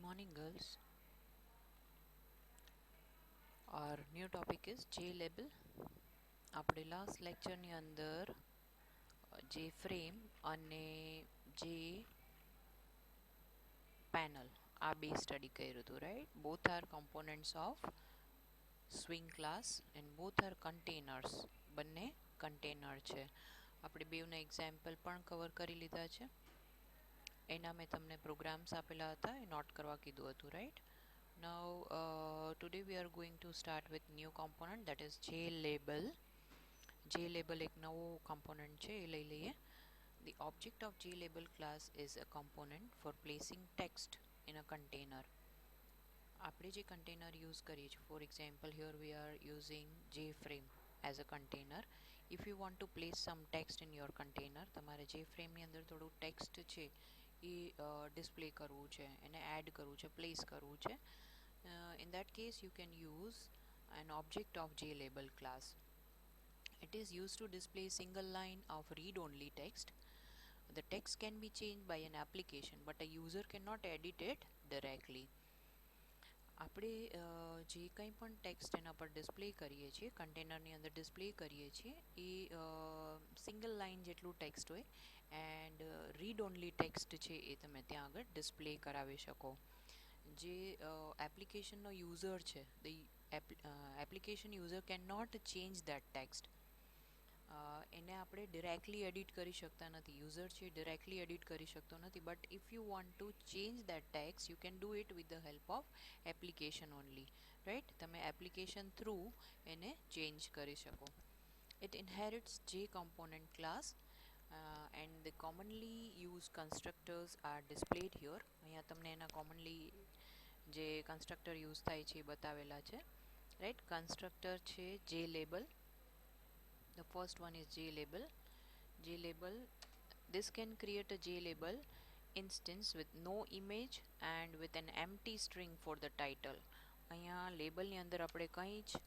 morning, girls. Our new topic is JLabel. આપણે last લેક્ચરની અંદર જે ફ્રેમ અને જે પેનલ આ બે સ્ટડી કર્યું હતું, right? Both are components of swing class and both are containers. બંને કન્ટેનર છે. આપણે બેવના એક્ઝામ્પલ પણ કવર કરી લીધા છે. એના મેં તમને પ્રોગ્રામ્સ આપેલા હતા, એ નોટ કરવા કીધું હતું, right? Now today we are going to start with new component, that is JLabel. JLabel એક નવો component છે, એ લઈ લઈએ. The object of JLabel class is a component for placing text in a container. આપણે જે container use કરીએ છીએ, for example here we are using JFrame as a container. If you want to place some text in your container, તમારે JFrame ની અંદર થોડું text છે એ display કરવું છે, એને add કરવું છે, place કરવું છે. In that case you can use an object of JLabel class. It is used to display single line of read-only text. The text can be changed by an application, but a user cannot edit it directly. આપણે જે કંઈ પણ text એના પર display કરીએ છીએ, કન્ટેનરની અંદર display કરીએ છીએ, એ સિંગલ લાઇન જેટલું ટેક્સ્ટ હોય એન્ડ રીડ ઓનલી ટેક્સ્ટ છે એ તમે ત્યાં આગળ ડિસ્પ્લે કરાવી શકો. જે એપ્લિકેશનનો યુઝર છે, the application user can not change that text. એને આપણે ડિરેક્ટલી એડિટ કરી શકતા નથી. યુઝર છે ડિરેક્ટલી એડિટ કરી શકતો નથી. But if you want to change that text you can do it with the help of application only, right? તમે એપ્લિકેશન થ્રુ એને ચેન્જ કરી શકો. ઇટ ઇનહેરિટ્સ જે component class and the commonly used constructors are displayed here. અહીંયા તમને એના commonly જે constructor use થાય છે એ બતાવેલા છે, રાઈટ? કન્સ્ટ્રક્ટર છે JLabel. The first one is JLabel. JLabel, this can create a JLabel instance with no image and with an empty string for the title. અહીંયા લેબલની અંદર આપણે કંઈ જ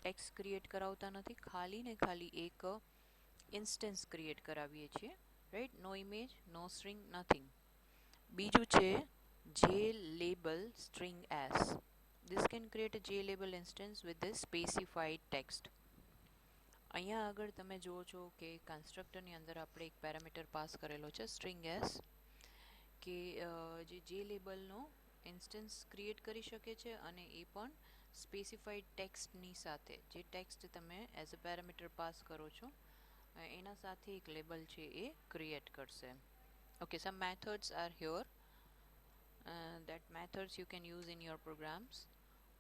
ટેક્સ્ટ ક્રિએટ કરાવતા નથી, ખાલી ને ખાલી એક ઇન્સ્ટન્સ ક્રિએટ કરાવીએ છીએ, રાઈટ? નો ઇમેજ, નો સ્ટ્રિંગ, નથિંગ. બીજું છે JLabel string s. This can create a JLabel instance with this specified text. અહીંયા આગળ તમે જુઓ છો કે કન્સ્ટ્રક્ટરની અંદર આપણે એક પેરામીટર પાસ કરેલો છે સ્ટ્રિંગ એસ, કે જે JLabelનો ઇન્સ્ટન્સ ક્રિએટ કરી શકે છે અને એ પણ સ્પેસિફાઈડ ટેક્સ્ટની સાથે. જે ટેક્સ્ટ તમે એઝ અ પેરામીટર પાસ કરો છો એના સાથે એક લેબલ છે એ ક્રિએટ કરશે. Okay, some methods are here. That methods you can use in your programs.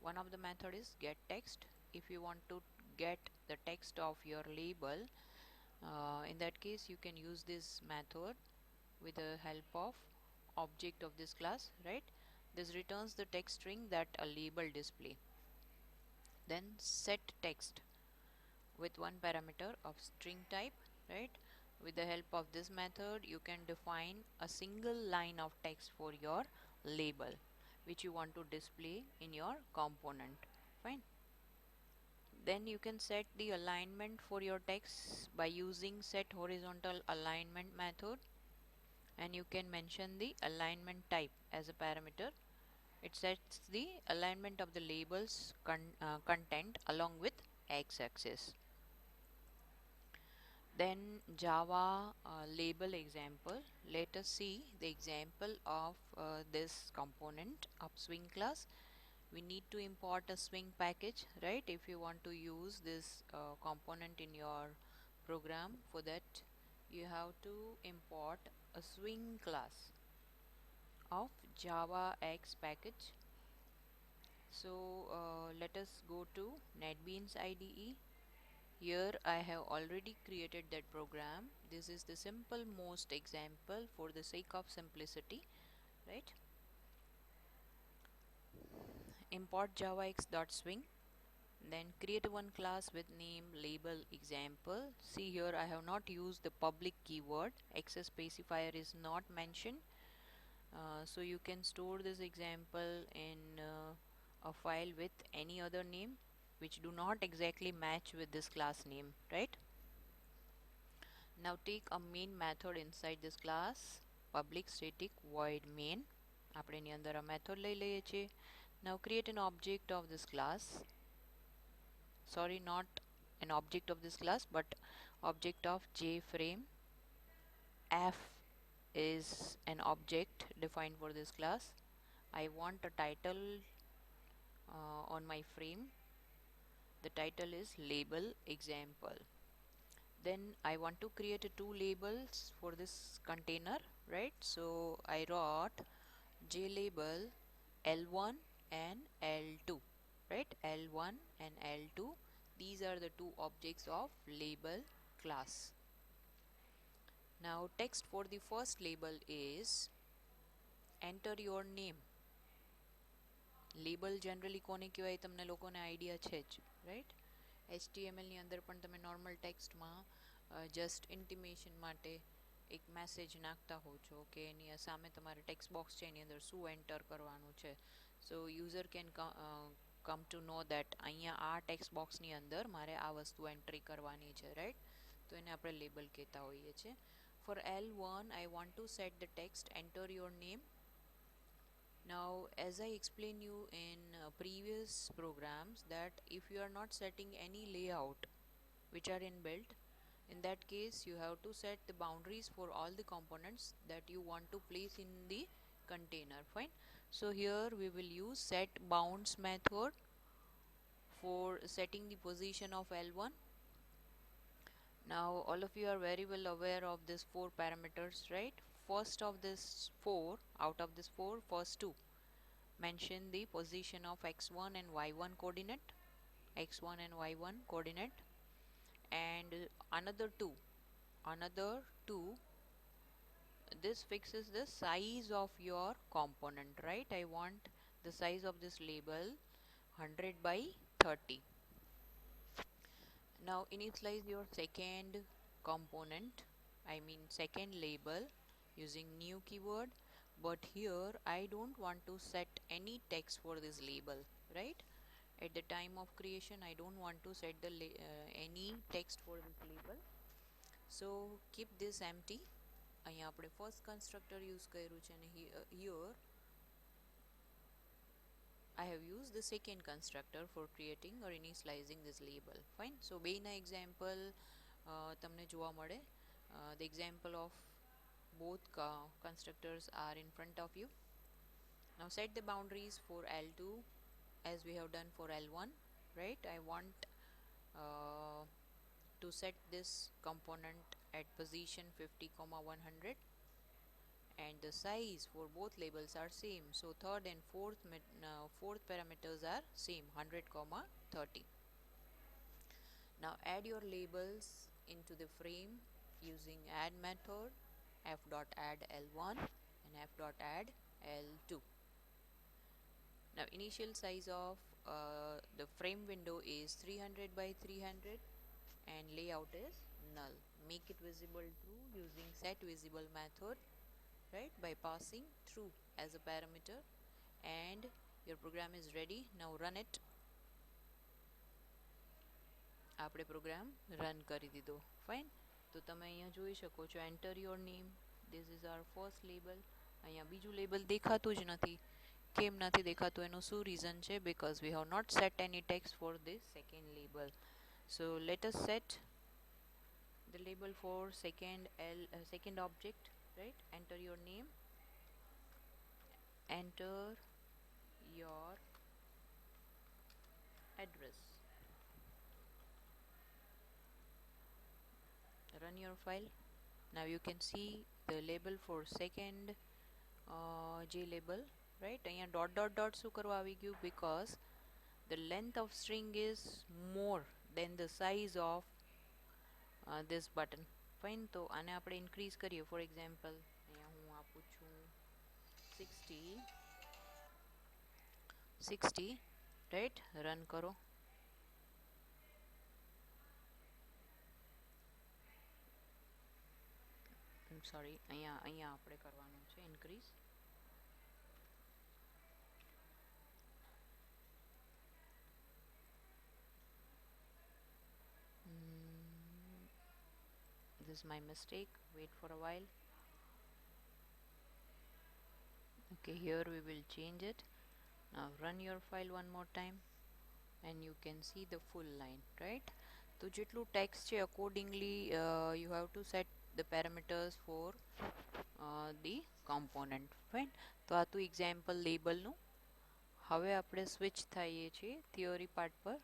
One of the method is getText. If you want to get the text of your label, in that case you can use this method with the help of object of this class, right? This returns the text string that a label display. Then setText with one parameter of string type, right? With the help of this method you can define a single line of text for your label which you want to display in your component. Fine. Then you can set the alignment for your text by using setHorizontalAlignment method, and you can mention the alignment type as a parameter. It sets the alignment of the label's content along with x-axis. Then Java label example. Let us see the example of this component of swing class. We need to import a swing package, right? If you want to use this component in your program, for that you have to import a swing class of Java X package. So let us go to NetBeans IDE. Here I have already created that program. This is the simple most example for the sake of simplicity, right? Import javax.swing. Then create one class with name label example. See here I have not used the public keyword. Access specifier is not mentioned. So you can store this example in a file with any other name which do not exactly match with this class name, right? Now take a main method inside this class, public static void main. આપણે એની અંદર આ method લઈ લઈએ છીએ. Now create an object of this class. Sorry, not an object of this class, but object of JFrame. F is an object defined for this class. I want a title on my frame. The title is label example. Then I want to create two labels for this container, right? So I wrote JLabel L1 and L2, right? L1 and L2, these are the two objects of label class. Now text for the first label is enter your name. Label generally કોને કહેવાય તમને લોકોને idea છે જ, right? HTMLની અંદર પણ તમે normal ટેક્સ્ટમાં just intimation માટે એક મેસેજ નાખતા હો છો કે એની સામે તમારે ટેક્સ્ટ બોક્સ છે એની અંદર શું એન્ટર કરવાનું છે. So user can come to know that અહીંયા આ ટેક્સ્ટ બોક્સની અંદર મારે આ વસ્તુ એન્ટ્રી કરવાની છે, રાઈટ? તો એને આપણે લેબલ કહેતા હોઈએ છીએ. For L1 I want to set the text enter your name. Now as I explained you in previous programs that if you are not setting any layout which are inbuilt, in that case you have to set the boundaries for all the components that you want to place in the container. Fine. So here we will use set bounds method for setting the position of L1. Now all of you are very well aware of this 4 parameters, right? First of this 4, out of this 4, first 2 mention the position of x1 and y1 coordinate, x1 and y1 coordinate, and another two, this fixes the size of your component, right? I want the size of this label 100 by 30. Now initialize your second component, I mean second label, using new keyword. But here I don't want to set any text for this label, right? At the time of creation I don't want to set the any text for this label, so keep this empty. અહીંયા આપણે first constructor use કર્યું છે અને here I have used the second constructor for creating or initializing this label. Fine. So બેના example તમને જોવા મળે. The example of both constructors are in front of you. Now set the boundaries for L2 as we have done for L1, right? I want to set this component at position 50,100, and the size for both labels are same. So third and fourth parameters are same, 100,30. Now add your labels into the frame using add method, f.add L1 and f.add L2. Now initial size of the frame window is 300 by 300 and layout is null. Make it visible true using set visible method, right, by passing true as a parameter, and your program is ready. Now run it. આપણે program run કરી દીધો. Fine. તો તમે અહીંયા જોઈ શકો છો enter your name. This is our first label. અહીંયા બીજું લેબલ દેખાતું જ નથી. કેમ નથી દેખાતું એનું શું રીઝન છે? because we have not set any text for this second label. So let us set the label for second object, right? Enter your name, enter your address, run your file. Now you can see the label for second J label, right? અહીંયા dot શું કરવા આવી ગયું? because the length of string is more than the size of this button. Fine. તો આને આપણે increase કરીએ. for example અહીંયા હું આપું છું 60, right? run કરો. સોરી, અહીંયા આપણે કરવાનું છે increase. This is my mistake. Wait for a while. Okay, here we will change it. Now run your file one more time and you can see the full line, right? તો જેટલું text છે accordingly you have to set the parameters for the component, fine. તો આ તો example label નું. હવે આપણે switch થઈએ છીએ theory part પર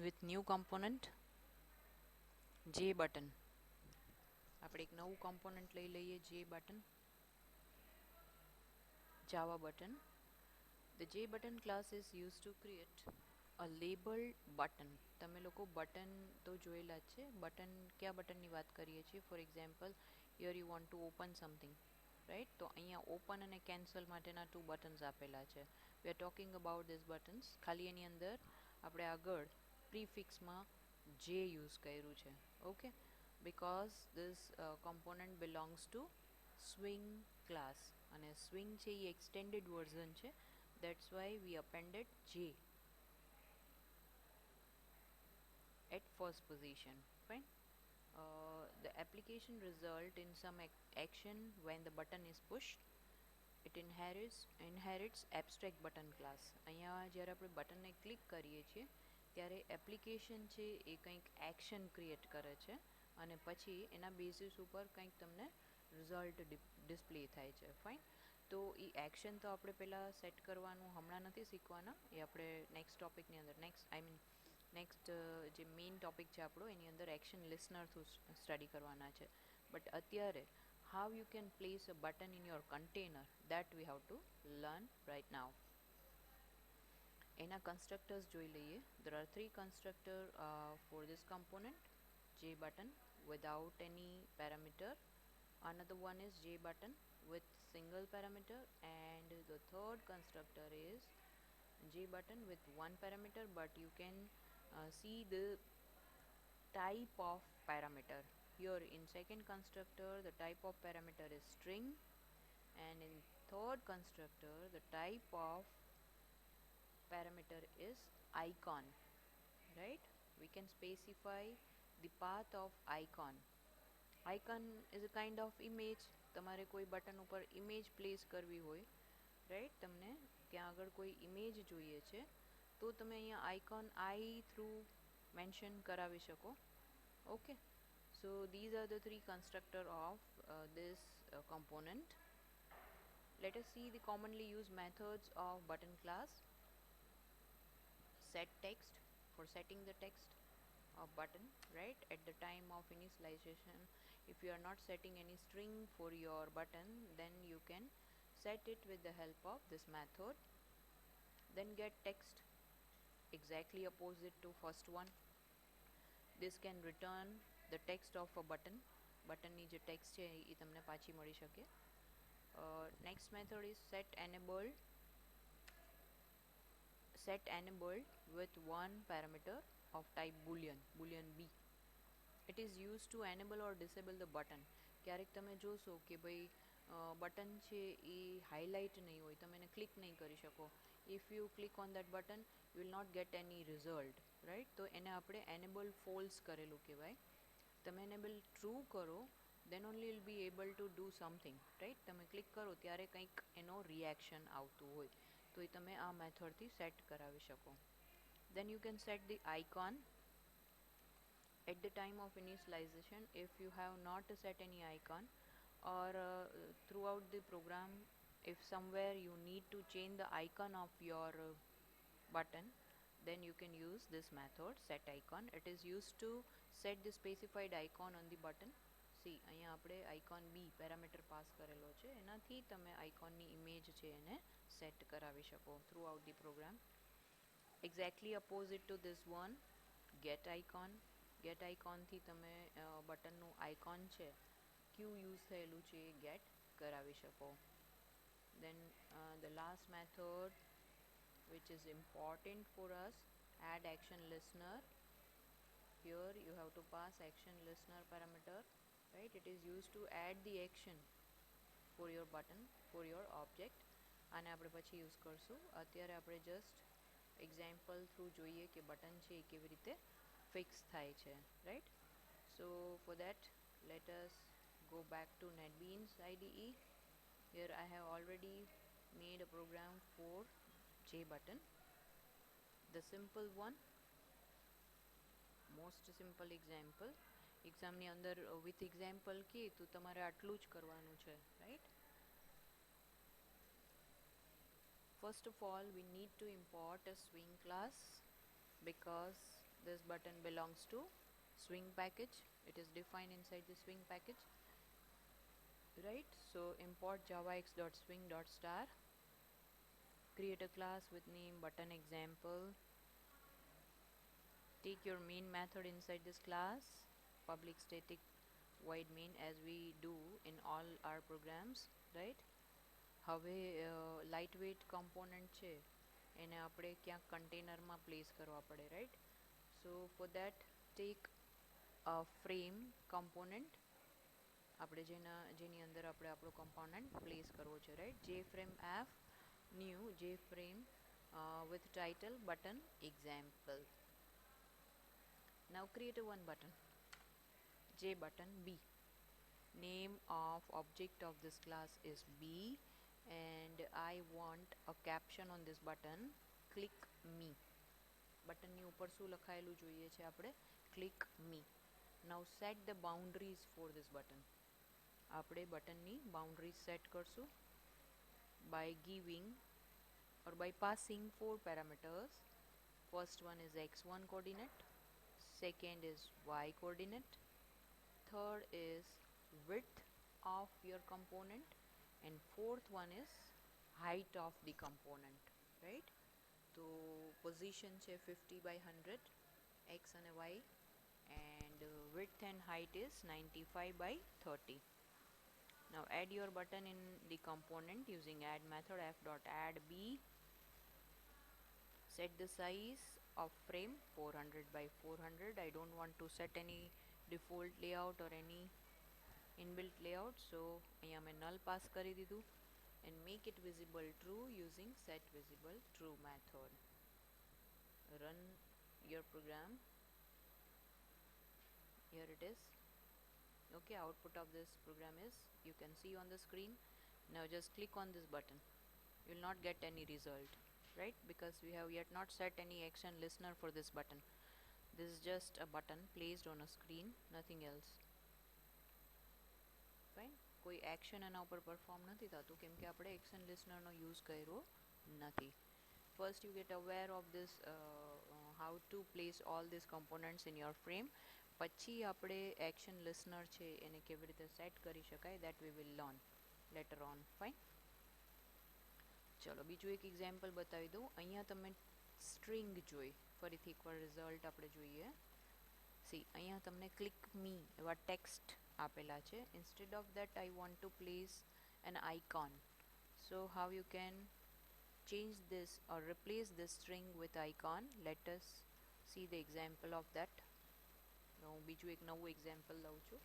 with new component J button. આપણે એક નવું component લઈ લઈએ J button, Java button. The J button class is used to create a labeled button. તમે લોકો બટન તો જોયેલા જ છે. બટન કયા બટનની વાત કરીએ છીએ? For example here you want to open something, right? તો અહીંયા ઓપન અને કેન્સલ માટેના 2 બટન્સ આપેલા છે. We are talking about this buttons. ખાલી એની અંદર આપણે આગળ પ્રીફિક્સમાં જે યુઝ કર્યું છે, okay? Because this component belongs to swing class અને સ્વિંગ છે એ એક્સટેન્ડેડ વર્ઝન છે. That's why we appended J at first position, fine. The application result in some action when the button is pushed. It inherits abstract button class. અહીંયા જ્યારે આપણે બટનને click કરીએ છીએ ત્યારે એપ્લિકેશન છે એ કંઈક એક્શન ક્રિએટ કરે છે અને પછી એના બેસિસ ઉપર કંઈક તમને રિઝલ્ટ ડિસ્પ્લે થાય છે, ફાઇન. તો એ એક્શન તો આપણે પહેલાં સેટ કરવાનું હમણાં નથી શીખવાના, એ આપણે નેક્સ્ટ ટોપિકની અંદર નેક્સ્ટ જે મેઇન ટોપિક છે આપણો એની અંદર એક્શન લિસનર થ્રુ સ્ટડી કરવાના છે. બટ અત્યારે how you can place a button in your container, that we have to learn right now. એના constructors જોઈ લઈએ. There are 3 constructors for this component. J button without any parameter. Another one is J button with single parameter, and the third constructor is J button with 1 parameter, but you can see the type of parameter. Here in second constructor the type of parameter is string, and in third constructor the type of parameter is icon, right? We can specify the path of icon. Icon is a kind of image. તમારે કોઈ button ઉપર image place કરવી હોય, right? તમને ત્યાં આગળ કોઈ image જોઈએ છે તો તમે અહીંયા આઇકોન આઈ થ્રુ મેન્શન કરાવી શકો, okay? So these are the 3 constructor of this component. Let us see the commonly used methods of button class. Set text, for setting the text of button, right? At the time of initialization, if you are not setting any string for your button, then you can set it with the help of this method. Then get text, exactly opposite to first one. This can return the text of a button. બટનની જે text છે એ તમને પાછી મળી શકે. Next method is set enabled with 1 parameter of type boolean b. It is used to enable or disable the button. ક્યારેક તમે જોશો કે ભાઈ બટન છે એ હાઇલાઇટ નહીં હોય, તમે એને ક્લિક નહીં કરી શકો. If you click on that button you will not get any result, right? તો એને આપણે enable false કરેલું કહેવાય. તમે enable true કરો then only you'll be able to do something, right? તમે ક્લિક કરો ત્યારે કંઈક એનો રિએક્શન આવતું હોય તો એ તમે આ મેથડથી સેટ કરાવી શકો. Then you can set the icon at the time of initialization. If you have not set any icon, or throughout the program if somewhere you need to change the icon of your button, then you can use this method set icon. It is used to set the specified icon on the button. See અહીંયા આપણે icon b parameter pass કરેલો છે, એનાથી તમે આઇકોનની image છે એને set કરાવી શકો throughout the program. Exactly opposite to this one, get icon. Get icon થી તમે બટનનું આઇકોન છે ક્યુ યુઝ થયેલું છે એ ગેટ કરાવી શકો. Then the last method which is important for us, add action listener. Here you have to pass action listener parameter, right? It is used to add the action for your button, for your object. આને આપણે પછી use કરશું. અત્યારે આપણે just example through જોઈએ કે button છે એ કેવી રીતે ફિક્સ થાય છે, right? So for that let us go back to NetBeans IDE. Here I have already made a program for J button, the simple one, most simple example. એક્ઝામની અંદર with example કે તો તમારે આટલું જ કરવાનું છે, right? First of all, we need to import a swing class because this button belongs to swing package. It is defined inside the swing package, right? So import javax.swing.star, create a class with name button example, take your main method inside this class, public static void main, as we do in all our programs, right? હવે light weight component છે એને આપણે ક્યાંક કન્ટેનરમાં place કરવા પડે, right? So for that take a frame component, આપણે જેની અંદર આપણે આપણો કમ્પોનન્ટ પ્લેસ કરવો છે, રાઈટ? જે ફ્રેમ એફ ન્યૂ જે frame with title button example. Now create a one button, J button B. Name of object of this class is B, and I want a caption on this button, click me. Button ની ઉપર શું લખાયેલું જોઈએ છે આપણે? click me. Now set the boundaries for this button. આપણે બટનની boundaries set કરશું by giving or by passing four parameters. First one is x1 coordinate, second is y coordinate, third is width of your component, and fourth one is height of the component, right? So position છે 50 by 100 x and y, and width and height is 95 by 30. Now add your button in the component using add method f.add b. Set the size of frame 400 by 400. I don't want to set any default layout or any inbuilt layout, so અહીંયા મેં null pass કરી દીધું, and make it visible true using set visible true method. Run your program. Here it is. Okay, output of this program is, you can see on the screen. Now just click on this button. You will not get any result, right? Because we have yet not set any action listener for this button. This is just a button placed on a screen, nothing else. Fine. કોઈ action એના ઉપર perform નથી થતું કેમ કે આપણે action listener નો use કર્યો નથી. First you get aware of this how to place all these components in your frame. પછી આપણે action listener છે એને કેવી રીતે set કરી શકાય, that we will learn later on. Fine. ચલો બીજું એક example બતાવી દઉં. અહીંયા તમે string જોઈ, ફરીથી એકવાર result આપણે જોઈએ. See, અહીંયા તમને click me એવા text આપેલા છે. Instead of that I want to place an icon. So how you can change this or replace this string with icon? Let us see the example of that. Now બીજું એક નવું example લઉં છું.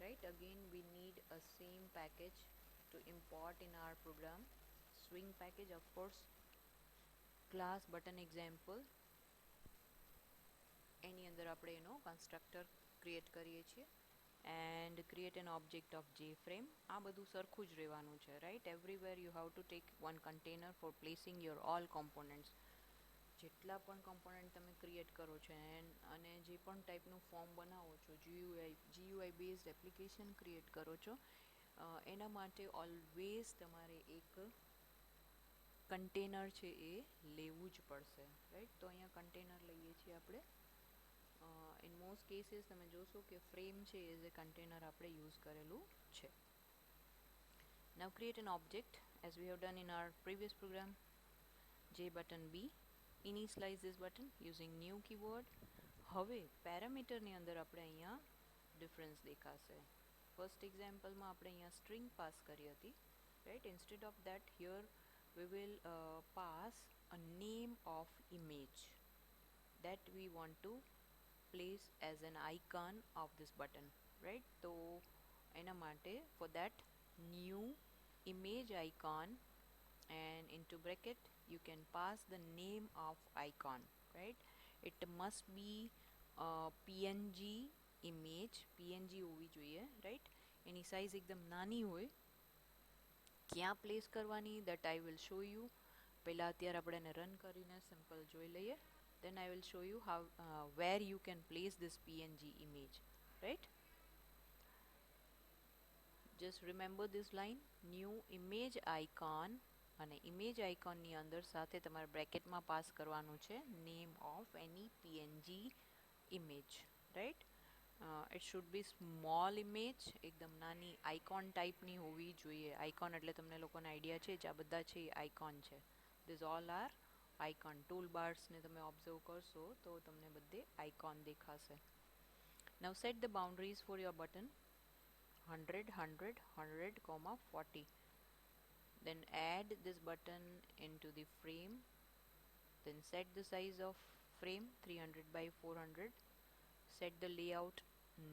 Right, again we need a same package to import in our program. Swing package, of course. Class button example. એની અંદર આપણે એનો constructor create કરીએ છીએ, and create an object of JFrame. આ બધું સરખું જ રહેવાનું છે, right? Everywhere you have to take one container for placing your all components. જેટલા પણ component તમે create કરો છો અને જે પણ ટાઈપનું ફોર્મ બનાવો છો, GUI based application create કરો છો, એના માટે always તમારે એક container છે એ લેવું જ પડશે, right? તો અહીંયા container લઈએ છીએ આપણે. In most cases તમે જોશો કે frame છે as a container આપણે use કરેલું છે. Now create an object as we have done in our previous program. J button B. Initialize this button using new keyword. હવે parameter ની અંદર આપણે અહીંયા difference દેખાશે. First example માં આપણે અહીંયા string pass કરી હતી, right? Instead of that, here we will pass a name of image that we want to place as an icon of this button, right? So એના માટે for that new image icon, and into bracket you can pass the name of icon, right? It must be PNG image, PNG હોવી જોઈએ, right? એની size એકદમ નાની હોય, ક્યાં place કરવાની that I will show you. પહેલાં અત્યારે આપણે એને રન કરીને સિમ્પલ જોઈ લઈએ. Then I will show you how where you can place this PNG image, right? Just remember this line, new image icon, અને image icon ની અંદર સાથે તમારે બ્રેકેટમાં પાસ કરવાનું છે name of any PNG image, right? It should be small image, એકદમ નાની icon ટાઈપની હોવી જોઈએ. આઇકોન એટલે તમને લોકોને આઈડિયા છે જ, આ બધા છે એ આઇકોન છે. These all are icon. Toolbars ને તમે ઓબ્ઝર્વ કરશો તો તમને બધે આઇકોન દેખાશે. Now set the boundaries for your button 100, 100, 100, 40. Then add this button into the frame. Then set the size of frame 300 by 400. Set the layout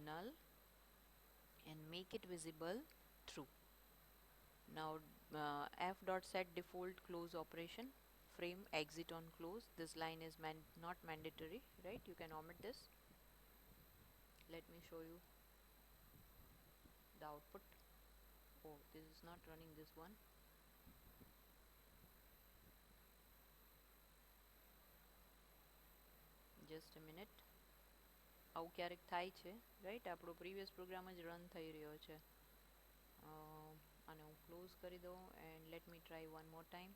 null and make it visible through. Now f dot set default close operation, frame exit on close. This line is not mandatory, right? You can omit this. Let me show you the output. Oh, this is not running, this one. Just a minute. આવું ક્યારેક થાય છે, right? આપણો previous programme જ run થઈ રહ્યો છે. આને હું ક્લોઝ કરી દઉં and let me try one more time.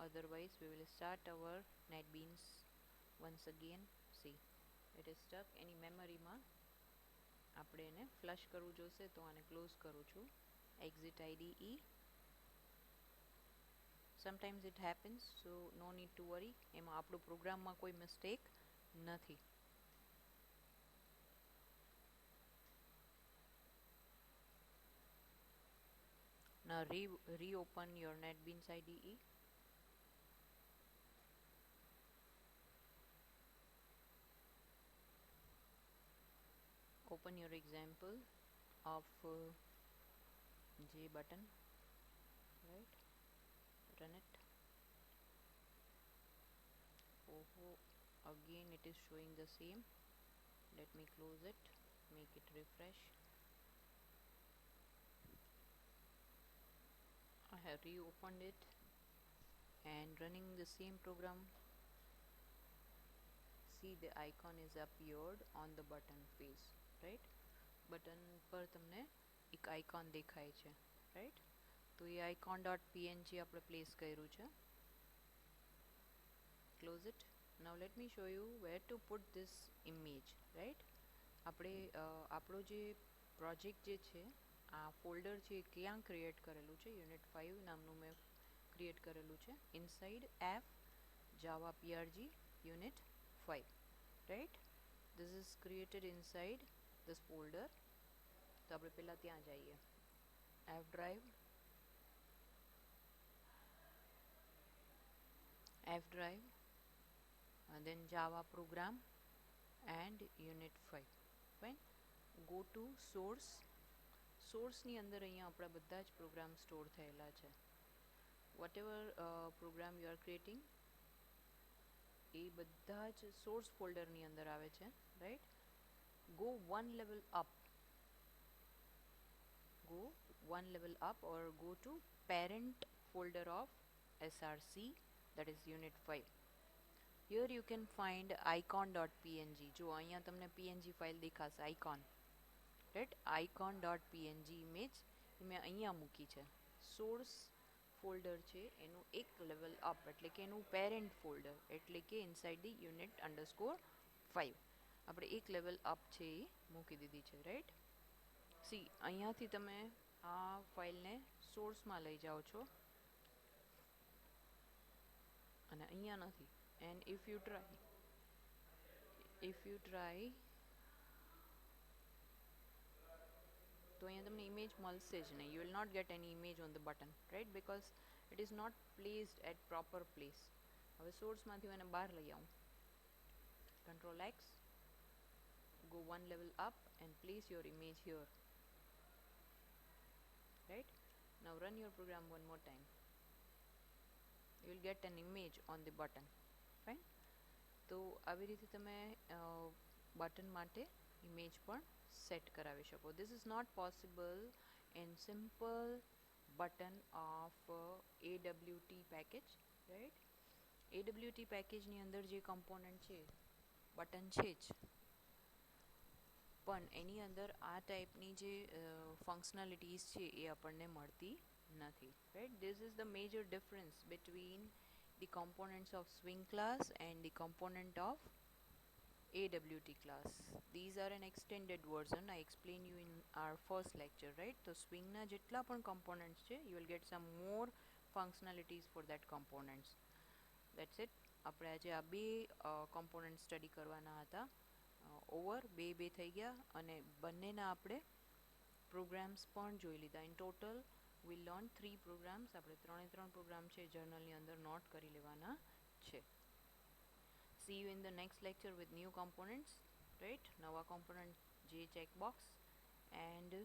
Otherwise we will start our NetBeans once again. See it is stuck. Any મેમરીમાં આપણે એને ફ્લશ કરવું જોશે, તો આને ક્લોઝ કરું છું. Exit IDE. Sometimes it happens, so no need to worry. એમાં આપણું પ્રોગ્રામમાં કોઈ મિસ્ટેક નથી. Now reopen your NetBeans IDE. Open your example of J button, right? Run it. Oh, again it is showing the same. Let me close it, make it refresh. I have reopened it and running the same program. See, the icon is appeared on the button face, right? Button પર તમને એક icon દેખાય છે, right? તો એ icon.png આપણે place કર્યું છે. Close it. Now let me show you where to put this image, right? આપણે આપણો જે પ્રોજેક્ટ જે છે, આ ફોલ્ડર છે, ક્યાં ક્રિએટ કરેલું છે? યુનિટ 5 નામનું મેં ક્રિએટ કરેલું છે. Inside F Java PRG unit 5, right? This is created inside this folder. તો આપણે પહેલાં ત્યાં જઈએ. F drive, and then Java program and unit 5. Fine. Go to source. સોર્સની અંદર અહીંયા આપણા બધા જ પ્રોગ્રામ સ્ટોર થયેલા છે. whatever program you are creating, એ બધા જ સોર્સ ફોલ્ડરની અંદર આવે છે, right? Go one level up or go to parent folder of src, that is unit 5. Here you can find icon.png. જો અહીંયા તમને png ફાઇલ દેખાશે, icon, right? icon.png image મેં અહીંયા મૂકી છે. સોર્સ ફોલ્ડર છે એનું એક લેવલ અપ, એટલે કે એનું પેરેન્ટ ફોલ્ડર, એટલે કે ઇનસાઇડ ધી યુનિટ _5 આપણે એક લેવલ અપ છે એ મૂકી દીધી છે, રાઈટ? સી, અહીંયાથી તમે આ ફાઇલને સોર્સમાં લઈ જાઓ છો અને અહીંયા નથી. એન્ડ ઇફ યુ ટ્રાય તો અહીંયા તમને ઇમેજ મળશે જ નહીં. You will not get any image on the button, right? Because it is not placed at proper place. હવે સોર્સમાંથી હું એને બહાર લઈ આવું. Control X, go one level up and place your image here, right? Now run your program one more time. You will get an image on the button. Fine. તો આવી રીતે તમે બટન માટે ઇમેજ પણ સેટ કરાવી શકો. This is not possible in simple button of AWT package, right. AWT પેકેજની અંદર જે કમ્પોનન્ટ છે બટન છે જ, પણ એની અંદર આ ટાઈપની જે ફંક્શનાલિટીઝ છે એ આપણને મળતી નથી, right. This is the major difference between the components of swing class and the component of AWT class. These are an extended version. I explained you in our first lecture, right? So swing na jetla પણ components છે, you will get some more functionalities for that components. That's it. આપણે આજે આ બે components study કરવાના હતા. Over બે થઈ ગયા અને બંનેના આપણે પ્રોગ્રામ્સ પણ જોઈ લીધા. In total we learn 3 programs. આપણે ત્રણ પ્રોગ્રામ છે જર્નલની અંદર નોટ કરી લેવાના છે. See you in the next lecture with new components, right? નવા component જે checkbox and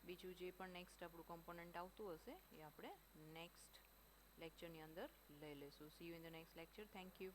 બીજું જે પણ નેક્સ્ટ આપણું component આવતું હશે એ આપણે નેક્સ્ટ લેક્ચરની અંદર લઈ લેશું. See you in the next lecture. Thank you.